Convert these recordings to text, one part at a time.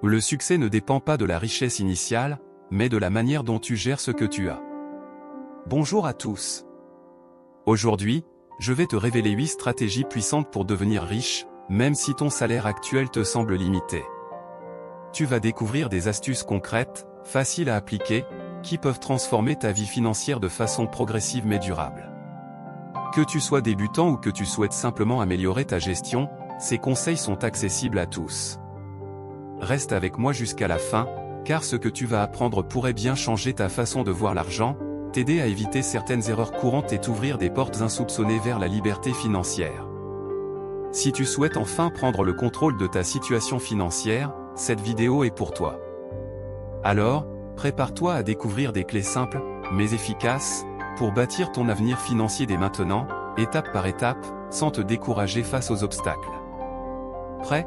Le succès ne dépend pas de la richesse initiale, mais de la manière dont tu gères ce que tu as. Bonjour à tous. Aujourd'hui, je vais te révéler 8 stratégies puissantes pour devenir riche, même si ton salaire actuel te semble limité. Tu vas découvrir des astuces concrètes, faciles à appliquer, qui peuvent transformer ta vie financière de façon progressive mais durable. Que tu sois débutant ou que tu souhaites simplement améliorer ta gestion, ces conseils sont accessibles à tous. Reste avec moi jusqu'à la fin, car ce que tu vas apprendre pourrait bien changer ta façon de voir l'argent, t'aider à éviter certaines erreurs courantes et t'ouvrir des portes insoupçonnées vers la liberté financière. Si tu souhaites enfin prendre le contrôle de ta situation financière, cette vidéo est pour toi. Alors, prépare-toi à découvrir des clés simples, mais efficaces, pour bâtir ton avenir financier dès maintenant, étape par étape, sans te décourager face aux obstacles. Prêt ?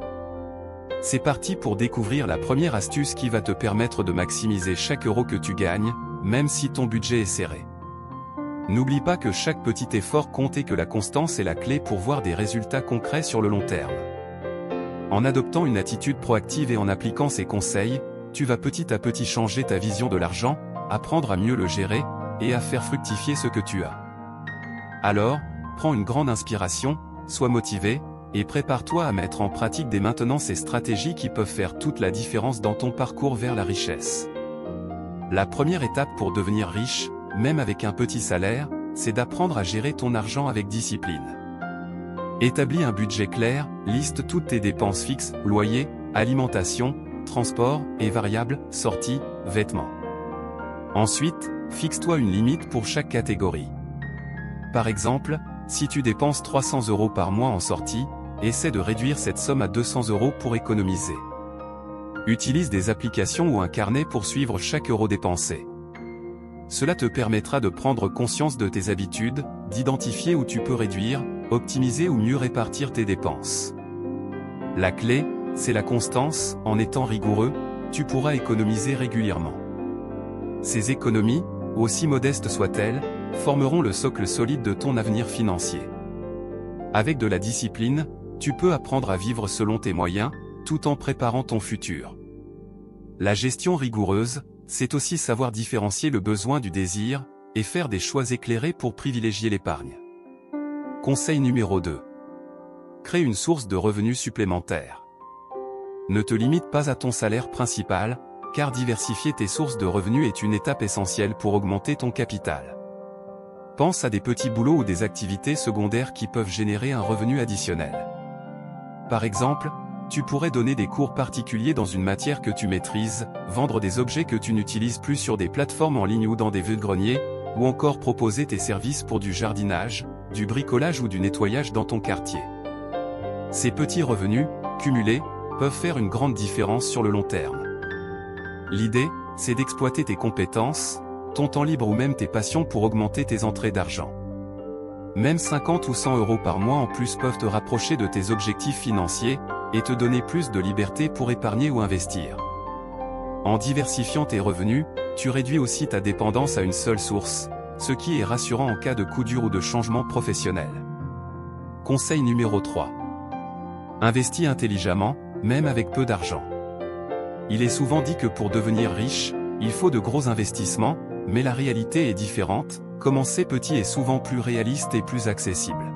C'est parti pour découvrir la première astuce qui va te permettre de maximiser chaque euro que tu gagnes, même si ton budget est serré. N'oublie pas que chaque petit effort compte et que la constance est la clé pour voir des résultats concrets sur le long terme. En adoptant une attitude proactive et en appliquant ces conseils, tu vas petit à petit changer ta vision de l'argent, apprendre à mieux le gérer, et à faire fructifier ce que tu as. Alors, prends une grande inspiration, sois motivé, et prépare-toi à mettre en pratique dès maintenant ces stratégies qui peuvent faire toute la différence dans ton parcours vers la richesse. La première étape pour devenir riche, même avec un petit salaire, c'est d'apprendre à gérer ton argent avec discipline. Établis un budget clair, liste toutes tes dépenses fixes, loyer, alimentation, transport, et variables, sorties, vêtements. Ensuite, fixe-toi une limite pour chaque catégorie. Par exemple, si tu dépenses 300 € par mois en sortie, essaie de réduire cette somme à 200 € pour économiser. Utilise des applications ou un carnet pour suivre chaque euro dépensé. Cela te permettra de prendre conscience de tes habitudes, d'identifier où tu peux réduire, optimiser ou mieux répartir tes dépenses. La clé, c'est la constance. En étant rigoureux, tu pourras économiser régulièrement. Ces économies, aussi modestes soient-elles, formeront le socle solide de ton avenir financier. Avec de la discipline, tu peux apprendre à vivre selon tes moyens, tout en préparant ton futur. La gestion rigoureuse, c'est aussi savoir différencier le besoin du désir, et faire des choix éclairés pour privilégier l'épargne. Conseil numéro 2. Crée une source de revenus supplémentaires. Ne te limite pas à ton salaire principal, car diversifier tes sources de revenus est une étape essentielle pour augmenter ton capital. Pense à des petits boulots ou des activités secondaires qui peuvent générer un revenu additionnel. Par exemple, tu pourrais donner des cours particuliers dans une matière que tu maîtrises, vendre des objets que tu n'utilises plus sur des plateformes en ligne ou dans des vide-greniers, ou encore proposer tes services pour du jardinage, du bricolage ou du nettoyage dans ton quartier. Ces petits revenus, cumulés, peuvent faire une grande différence sur le long terme. L'idée, c'est d'exploiter tes compétences, ton temps libre ou même tes passions pour augmenter tes entrées d'argent. Même 50 ou 100 € par mois en plus peuvent te rapprocher de tes objectifs financiers, et te donner plus de liberté pour épargner ou investir. En diversifiant tes revenus, tu réduis aussi ta dépendance à une seule source, ce qui est rassurant en cas de coup dur ou de changement professionnel. Conseil numéro 3. Investis intelligemment, même avec peu d'argent. Il est souvent dit que pour devenir riche, il faut de gros investissements, mais la réalité est différente. Commencer petit est souvent plus réaliste et plus accessible.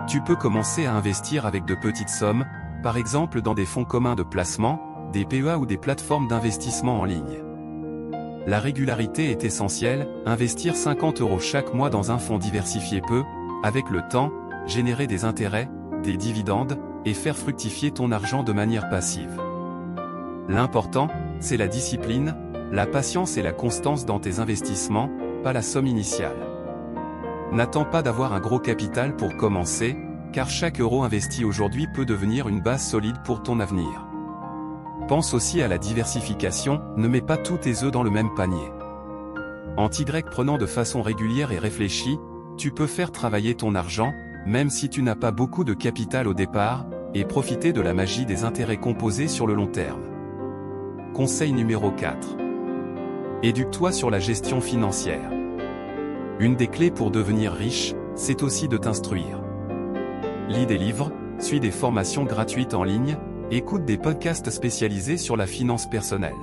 Tu peux commencer à investir avec de petites sommes, par exemple dans des fonds communs de placement, des PEA ou des plateformes d'investissement en ligne. La régularité est essentielle. Investir 50 € chaque mois dans un fonds diversifié peut, avec le temps, générer des intérêts, des dividendes, et faire fructifier ton argent de manière passive. L'important, c'est la discipline, la patience et la constance dans tes investissements, pas la somme initiale. N'attends pas d'avoir un gros capital pour commencer, car chaque euro investi aujourd'hui peut devenir une base solide pour ton avenir. Pense aussi à la diversification, ne mets pas tous tes œufs dans le même panier. En prenant de façon régulière et réfléchie, tu peux faire travailler ton argent, même si tu n'as pas beaucoup de capital au départ, et profiter de la magie des intérêts composés sur le long terme. Conseil numéro 4. Éduque-toi sur la gestion financière. Une des clés pour devenir riche, c'est aussi de t'instruire. Lis des livres, suis des formations gratuites en ligne, écoute des podcasts spécialisés sur la finance personnelle.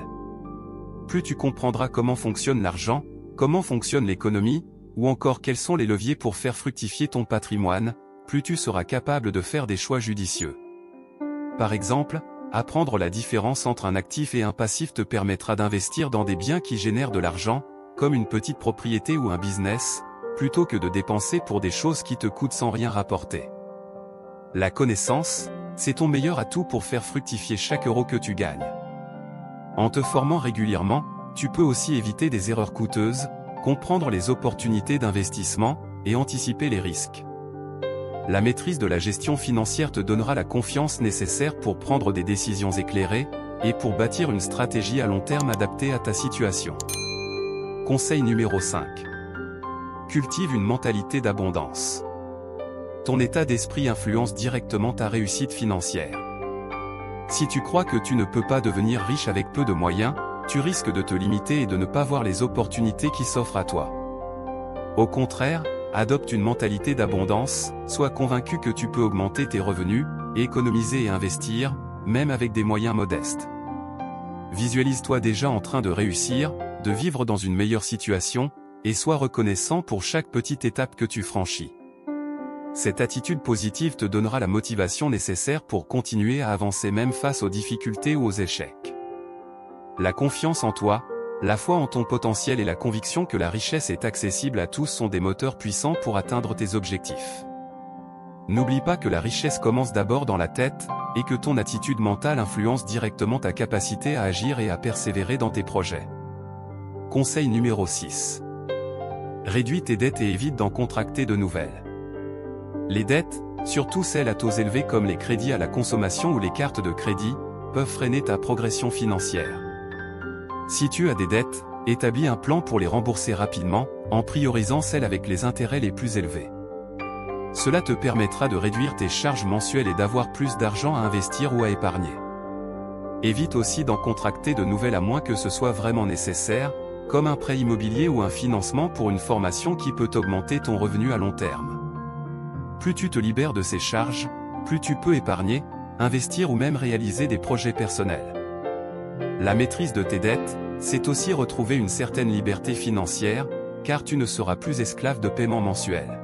Plus tu comprendras comment fonctionne l'argent, comment fonctionne l'économie, ou encore quels sont les leviers pour faire fructifier ton patrimoine, plus tu seras capable de faire des choix judicieux. Par exemple, apprendre la différence entre un actif et un passif te permettra d'investir dans des biens qui génèrent de l'argent, comme une petite propriété ou un business, plutôt que de dépenser pour des choses qui te coûtent sans rien rapporter. La connaissance, c'est ton meilleur atout pour faire fructifier chaque euro que tu gagnes. En te formant régulièrement, tu peux aussi éviter des erreurs coûteuses, comprendre les opportunités d'investissement, et anticiper les risques. La maîtrise de la gestion financière te donnera la confiance nécessaire pour prendre des décisions éclairées, et pour bâtir une stratégie à long terme adaptée à ta situation. Conseil numéro 5. Cultive une mentalité d'abondance. Ton état d'esprit influence directement ta réussite financière. Si tu crois que tu ne peux pas devenir riche avec peu de moyens, tu risques de te limiter et de ne pas voir les opportunités qui s'offrent à toi. Au contraire, adopte une mentalité d'abondance, sois convaincu que tu peux augmenter tes revenus, économiser et investir, même avec des moyens modestes. Visualise-toi déjà en train de réussir, de vivre dans une meilleure situation, et sois reconnaissant pour chaque petite étape que tu franchis. Cette attitude positive te donnera la motivation nécessaire pour continuer à avancer même face aux difficultés ou aux échecs. La confiance en toi, la foi en ton potentiel et la conviction que la richesse est accessible à tous sont des moteurs puissants pour atteindre tes objectifs. N'oublie pas que la richesse commence d'abord dans la tête, et que ton attitude mentale influence directement ta capacité à agir et à persévérer dans tes projets. Conseil numéro 6. Réduis tes dettes et évite d'en contracter de nouvelles. Les dettes, surtout celles à taux élevés comme les crédits à la consommation ou les cartes de crédit, peuvent freiner ta progression financière. Si tu as des dettes, établis un plan pour les rembourser rapidement, en priorisant celles avec les intérêts les plus élevés. Cela te permettra de réduire tes charges mensuelles et d'avoir plus d'argent à investir ou à épargner. Évite aussi d'en contracter de nouvelles à moins que ce soit vraiment nécessaire, comme un prêt immobilier ou un financement pour une formation qui peut augmenter ton revenu à long terme. Plus tu te libères de ces charges, plus tu peux épargner, investir ou même réaliser des projets personnels. La maîtrise de tes dettes, c'est aussi retrouver une certaine liberté financière, car tu ne seras plus esclave de paiements mensuels.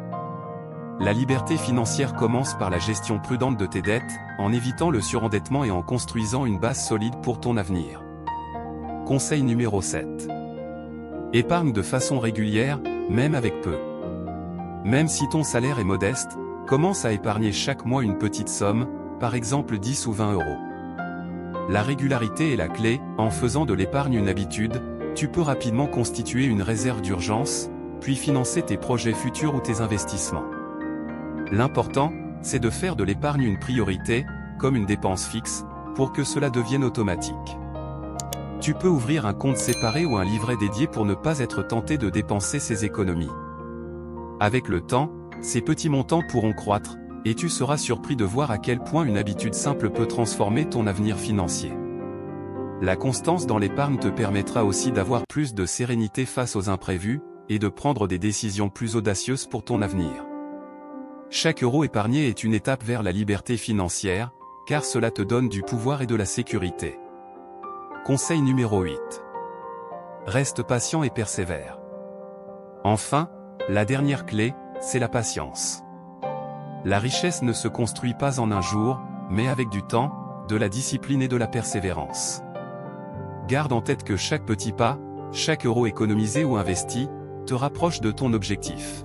La liberté financière commence par la gestion prudente de tes dettes, en évitant le surendettement et en construisant une base solide pour ton avenir. Conseil numéro 7. Épargne de façon régulière, même avec peu. Même si ton salaire est modeste, commence à épargner chaque mois une petite somme, par exemple 10 ou 20 euros. La régularité est la clé, en faisant de l'épargne une habitude, tu peux rapidement constituer une réserve d'urgence, puis financer tes projets futurs ou tes investissements. L'important, c'est de faire de l'épargne une priorité, comme une dépense fixe, pour que cela devienne automatique. Tu peux ouvrir un compte séparé ou un livret dédié pour ne pas être tenté de dépenser ses économies. Avec le temps, ces petits montants pourront croître, et tu seras surpris de voir à quel point une habitude simple peut transformer ton avenir financier. La constance dans l'épargne te permettra aussi d'avoir plus de sérénité face aux imprévus, et de prendre des décisions plus audacieuses pour ton avenir. Chaque euro épargné est une étape vers la liberté financière, car cela te donne du pouvoir et de la sécurité. Conseil numéro 8. Reste patient et persévère. Enfin, la dernière clé, c'est la patience. La richesse ne se construit pas en un jour, mais avec du temps, de la discipline et de la persévérance. Garde en tête que chaque petit pas, chaque euro économisé ou investi, te rapproche de ton objectif.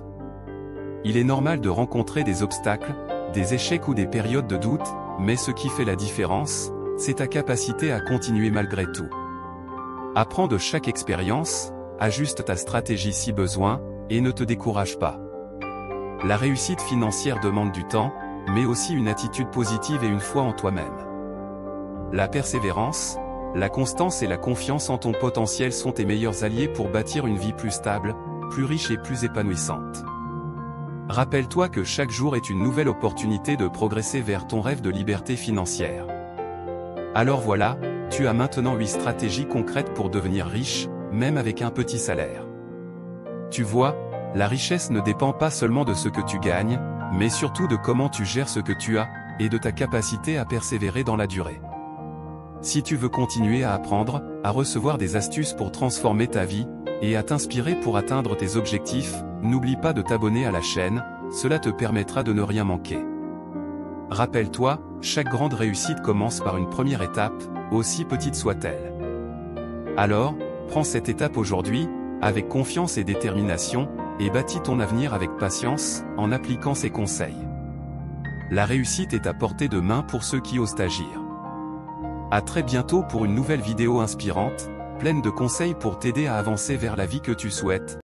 Il est normal de rencontrer des obstacles, des échecs ou des périodes de doute, mais ce qui fait la différence, c'est ta capacité à continuer malgré tout. Apprends de chaque expérience, ajuste ta stratégie si besoin, et ne te décourage pas. La réussite financière demande du temps, mais aussi une attitude positive et une foi en toi-même. La persévérance, la constance et la confiance en ton potentiel sont tes meilleurs alliés pour bâtir une vie plus stable, plus riche et plus épanouissante. Rappelle-toi que chaque jour est une nouvelle opportunité de progresser vers ton rêve de liberté financière. Alors voilà, tu as maintenant 8 stratégies concrètes pour devenir riche, même avec un petit salaire. Tu vois, la richesse ne dépend pas seulement de ce que tu gagnes, mais surtout de comment tu gères ce que tu as, et de ta capacité à persévérer dans la durée. Si tu veux continuer à apprendre, à recevoir des astuces pour transformer ta vie, et à t'inspirer pour atteindre tes objectifs, n'oublie pas de t'abonner à la chaîne, cela te permettra de ne rien manquer. Rappelle-toi, chaque grande réussite commence par une première étape, aussi petite soit-elle. Alors, prends cette étape aujourd'hui, avec confiance et détermination, et bâtis ton avenir avec patience, en appliquant ces conseils. La réussite est à portée de main pour ceux qui osent agir. À très bientôt pour une nouvelle vidéo inspirante, pleine de conseils pour t'aider à avancer vers la vie que tu souhaites.